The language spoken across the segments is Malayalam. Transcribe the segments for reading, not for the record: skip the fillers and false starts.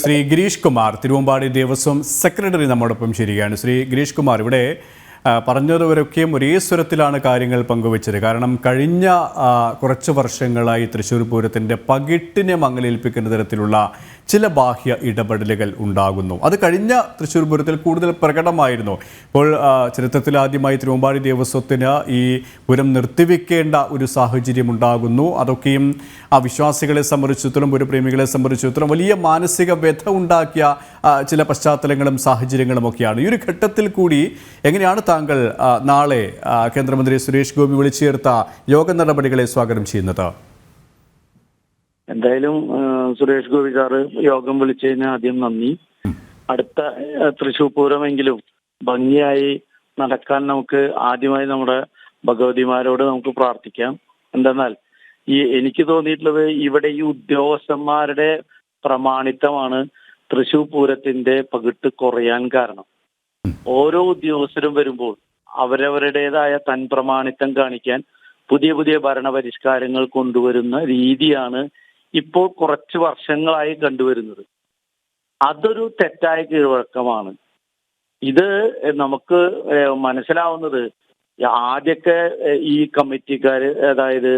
ശ്രീ ഗിരീഷ് കുമാർ തിരുവമ്പാടി ദേവസ്വം സെക്രട്ടറി നമ്മോടൊപ്പം ശരിയാണ്. ശ്രീ ഗിരീഷ് കുമാർ, ഇവിടെ പറഞ്ഞതുവരൊക്കെയും ഒരേ സ്വരത്തിലാണ് കാര്യങ്ങൾ പങ്കുവച്ചത്. കാരണം കഴിഞ്ഞ കുറച്ച് വർഷങ്ങളായി തൃശ്ശൂർ പൂരത്തിൻ്റെ പകിട്ടിനെ മങ്ങലേൽപ്പിക്കുന്ന തരത്തിലുള്ള ചില ബാഹ്യ ഇടപെടലുകൾ ഉണ്ടാകുന്നു. അത് കഴിഞ്ഞ തൃശ്ശൂർ പൂരത്തിൽ കൂടുതൽ പ്രകടമായിരുന്നു. ഇപ്പോൾ ചരിത്രത്തിലാദ്യമായി തിരുവമ്പാടി ദേവസ്വത്തിന് ഈ പൂരം നിർത്തിവെക്കേണ്ട ഒരു സാഹചര്യം ഉണ്ടാകുന്നു. അതൊക്കെയും ആ വിശ്വാസികളെ സംബന്ധിച്ചിടത്തോളം പൂരപ്രേമികളെ സംബന്ധിച്ചിടത്തോളം വലിയ മാനസിക വ്യഥ ഉണ്ടാക്കിയ ചില പശ്ചാത്തലങ്ങളും സാഹചര്യങ്ങളും ഒക്കെയാണ്. ഈ ഒരു ഘട്ടത്തിൽ കൂടി എങ്ങനെയാണ് താങ്കൾ നാളെ കേന്ദ്രമന്ത്രി സുരേഷ് ഗോപി വിളിച്ചു ചേർത്ത യോഗ നടപടികളെ സ്വാഗതം ചെയ്യുന്നത്? എന്തായാലും സുരേഷ് ഗോപി സാറ് യോഗം വിളിച്ചതിന് ആദ്യം നന്ദി. അടുത്ത തൃശ്ശൂർ പൂരമെങ്കിലും ഭംഗിയായി നടക്കാൻ നമുക്ക് ആദ്യമായി നമ്മുടെ ഭഗവതിമാരോട് നമുക്ക് പ്രാർത്ഥിക്കാം. എന്തെന്നാൽ എനിക്ക് തോന്നിയിട്ടുള്ളത് ഇവിടെ ഈ ഉദ്യോഗസ്ഥന്മാരുടെ പ്രമാണിത്തമാണ് തൃശ്ശൂർ പൂരത്തിന്റെ പകിട്ട് കുറയാൻ കാരണം. ഓരോ ഉദ്യോഗസ്ഥരും വരുമ്പോൾ അവരവരുടേതായ തൻപ്രമാണിത്തം കാണിക്കാൻ പുതിയ പുതിയ ഭരണപരിഷ്കാരങ്ങൾ കൊണ്ടുവരുന്ന രീതിയാണ് ഇപ്പോൾ കുറച്ച് വർഷങ്ങളായി കണ്ടുവരുന്നത്. അതൊരു തെറ്റായ കീഴ്വഴക്കമാണ്. ഇത് നമുക്ക് മനസ്സിലാവുന്നത് ആദ്യമൊക്കെ ഈ കമ്മിറ്റിക്കാര്, അതായത്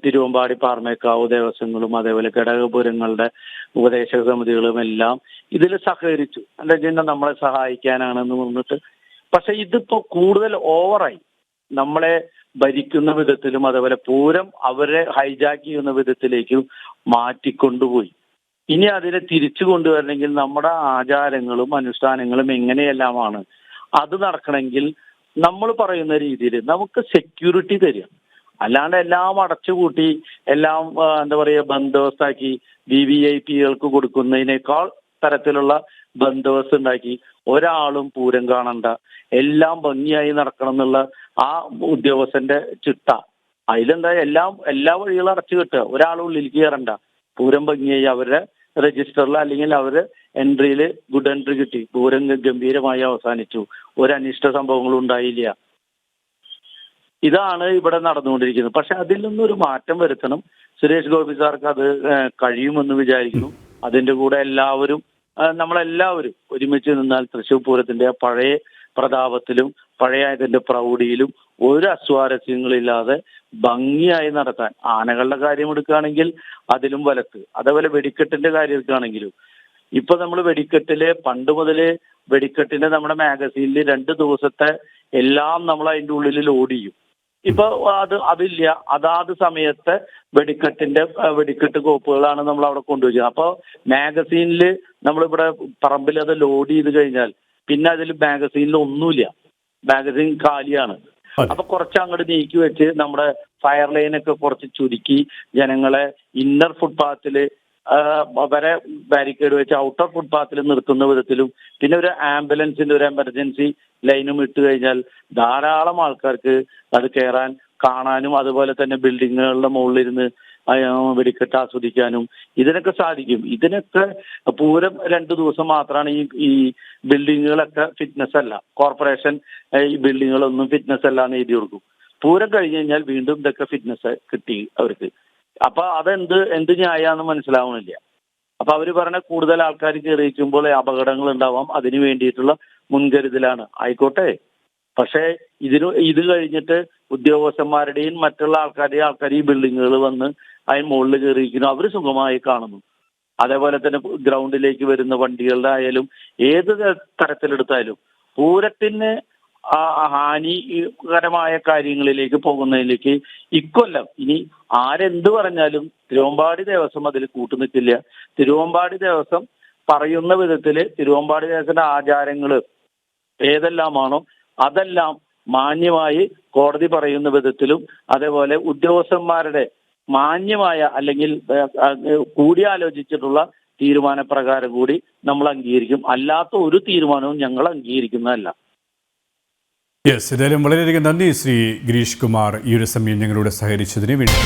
തിരുവമ്പാടി പാറമേക്കാവ് ദേവസ്വങ്ങളും അതേപോലെ ഘടകപുരങ്ങളുടെ ഉപദേശക സമിതികളും എല്ലാം ഇതിൽ സഹകരിച്ചു. എന്താ വെച്ചാൽ നമ്മളെ സഹായിക്കാനാണെന്ന് പറഞ്ഞിട്ട്. പക്ഷെ ഇതിപ്പോ കൂടുതൽ ഓവറായി. നമ്മളെ ഭരിക്കുന്ന വിധത്തിലും അതേപോലെ പൂരം അവരെ ഹൈജാക്ക് ചെയ്യുന്ന വിധത്തിലേക്കും മാറ്റിക്കൊണ്ടുപോയി. ഇനി അതിനെ തിരിച്ചു കൊണ്ടുവരണമെങ്കിൽ നമ്മുടെ ആചാരങ്ങളും അനുഷ്ഠാനങ്ങളും എങ്ങനെയെല്ലാമാണ് അത് നടക്കണമെങ്കിൽ നമ്മൾ പറയുന്ന രീതിയിൽ നമുക്ക് സെക്യൂരിറ്റി തരിക. അല്ലാണ്ട് എല്ലാം അടച്ചുപൂട്ടി എല്ലാം എന്താ പറയുക ബന്ദോബസ്താക്കി VVIPകൾക്ക് കൊടുക്കുന്നതിനേക്കാൾ തരത്തിലുള്ള ബന്ദോബസ്ത് ഉണ്ടാക്കി ഒരാളും പൂരം കാണണ്ട, എല്ലാം ഭംഗിയായി നടക്കണം എന്നുള്ള ആ ഉദ്യോഗസ്ഥന്റെ ചിട്ട. അതിലെന്താ എല്ലാ വഴികളും അടച്ചു കിട്ടുക, ഒരാളും ഉള്ളിലേക്ക് കയറണ്ട, പൂരം ഭംഗിയായി അവരുടെ രജിസ്റ്ററിൽ അല്ലെങ്കിൽ അവരുടെ എൻട്രിയിൽ ഗുഡ് എൻട്രി കിട്ടി, പൂരം ഗംഭീരമായി അവസാനിച്ചു, ഒരു അനിഷ്ട സംഭവങ്ങളും ഉണ്ടായില്ല. ഇതാണ് ഇവിടെ നടന്നുകൊണ്ടിരിക്കുന്നത്. പക്ഷെ അതിൽ നിന്നൊരു മാറ്റം വരുത്തണം. സുരേഷ് ഗോപി സാർക്ക് അത് കഴിയുമെന്ന് വിചാരിക്കുന്നു. അതിന്റെ കൂടെ നമ്മളെല്ലാവരും ഒരുമിച്ച് നിന്നാൽ തൃശ്ശൂർ പൂരത്തിന്റെ പഴയ പ്രതാപത്തിലും പഴയ അതിന്റെ പ്രൗഢിയിലും ഒരു അസ്വാരസ്യങ്ങളില്ലാതെ ഭംഗിയായി നടത്താൻ. ആനകളുടെ കാര്യം എടുക്കുകയാണെങ്കിൽ അതിലും വലത്ത്, അതേപോലെ വെടിക്കെട്ടിന്റെ കാര്യം എടുക്കുകയാണെങ്കിലും ഇപ്പൊ നമ്മൾ വെടിക്കെട്ടില് പണ്ട് മുതല് വെടിക്കെട്ടിന്റെ നമ്മുടെ മാഗസീനിൽ 2 ദിവസത്തെ എല്ലാം നമ്മൾ അതിന്റെ ഉള്ളിൽ ലോഡ് ചെയ്യും. ഇപ്പൊ അതില്ല. അതാത് സമയത്തെ വെടിക്കെട്ട് കോപ്പുകളാണ് നമ്മൾ അവിടെ കൊണ്ടുവച്ചത്. അപ്പൊ മാഗസീനിൽ നമ്മളിവിടെ പറമ്പിൽ അത് ലോഡ് ചെയ്ത് കഴിഞ്ഞാൽ പിന്നെ അതിൽ മാഗസീനിൽ ഒന്നുമില്ല, മാഗസീൻ കാലിയാണ്. അപ്പൊ കുറച്ച് അങ്ങോട്ട് നീക്കി വെച്ച് നമ്മുടെ ഫയർ ലൈനൊക്കെ കുറച്ച് ചുരുക്കി ജനങ്ങളെ ഇന്നർ ഫുട്പാത്തില് വരെ ബാരിക്കേഡ് വെച്ച് ഔട്ടർ ഫുട്പാത്തിൽ നിർത്തുന്ന വിധത്തിലും പിന്നെ ഒരു ആംബുലൻസിന്റെ ഒരു എമർജൻസി ലൈനും ഇട്ട് കഴിഞ്ഞാൽ ധാരാളം ആൾക്കാർക്ക് അത് കയറാൻ കാണാനും അതുപോലെ തന്നെ ബിൽഡിങ്ങുകളുടെ മുകളിലിരുന്ന് വെടിക്കെട്ട് ആസ്വദിക്കാനും ഇതിനൊക്കെ സാധിക്കും. ഇതിനൊക്കെ പൂരം 2 ദിവസം മാത്രമാണ് ഈ ബിൽഡിങ്ങുകളൊക്കെ ഫിറ്റ്നസ് അല്ല, കോർപ്പറേഷൻ ഈ ബിൽഡിങ്ങുകളൊന്നും ഫിറ്റ്നസ് അല്ല എന്ന് എഴുതി കൊടുക്കും. പൂരം കഴിഞ്ഞ് കഴിഞ്ഞാൽ വീണ്ടും ഇതൊക്കെ ഫിറ്റ്നസ് കിട്ടി അവർക്ക്. അപ്പൊ എന്ത് ന്യായാന്ന് മനസ്സിലാവണില്ല. അപ്പൊ അവര് പറഞ്ഞ കൂടുതൽ ആൾക്കാർ കയറിയിരിക്കുമ്പോൾ അപകടങ്ങൾ ഉണ്ടാവാം, അതിന് വേണ്ടിയിട്ടുള്ള മുൻകരുതലാണ്. ആയിക്കോട്ടെ, പക്ഷേ ഇത് കഴിഞ്ഞിട്ട് ഉദ്യോഗസ്ഥന്മാരുടെയും മറ്റുള്ള ആൾക്കാർ ഈ ബിൽഡിങ്ങുകൾ വന്ന് അതിന് മുകളിൽ കയറിയിരിക്കുന്നു, അവർ സുഖമായി കാണുന്നു. അതേപോലെ തന്നെ ഗ്രൗണ്ടിലേക്ക് വരുന്ന വണ്ടികളുടെ ആയാലും ഏത് തരത്തിലെടുത്താലും പൂരത്തിന് ഹാനികരമായ കാര്യങ്ങളിലേക്ക് പോകുന്നതിലേക്ക് ഇക്കൊല്ലം ഇനി ആരെന്ത് പറഞ്ഞാലും തിരുവമ്പാടി ദേവസ്വം അതിൽ കൂട്ടുനിൽക്കില്ല. തിരുവമ്പാടി ദേവസ്വം പറയുന്ന വിധത്തില് തിരുവമ്പാടി ദേവസ്വത്തിന്റെ ആചാരങ്ങൾ ഏതെല്ലാമാണോ അതെല്ലാം മാന്യമായി കോടതി പറയുന്ന വിധത്തിലും അതേപോലെ ഉദ്യോഗസ്ഥന്മാരുടെ മാന്യമായ അല്ലെങ്കിൽ കൂടിയാലോചിച്ചിട്ടുള്ള തീരുമാനപ്രകാരം കൂടി നമ്മൾ അംഗീകരിക്കും. അല്ലാത്ത ഒരു തീരുമാനവും ഞങ്ങൾ അംഗീകരിക്കുന്നതല്ല. യെസ്, ഏതായാലും വളരെയധികം നന്ദി ശ്രീ ഗിരീഷ് കുമാർ, ഈ ഒരു സമയം ഞങ്ങളോട് സഹകരിച്ചതിന് വേണ്ടി.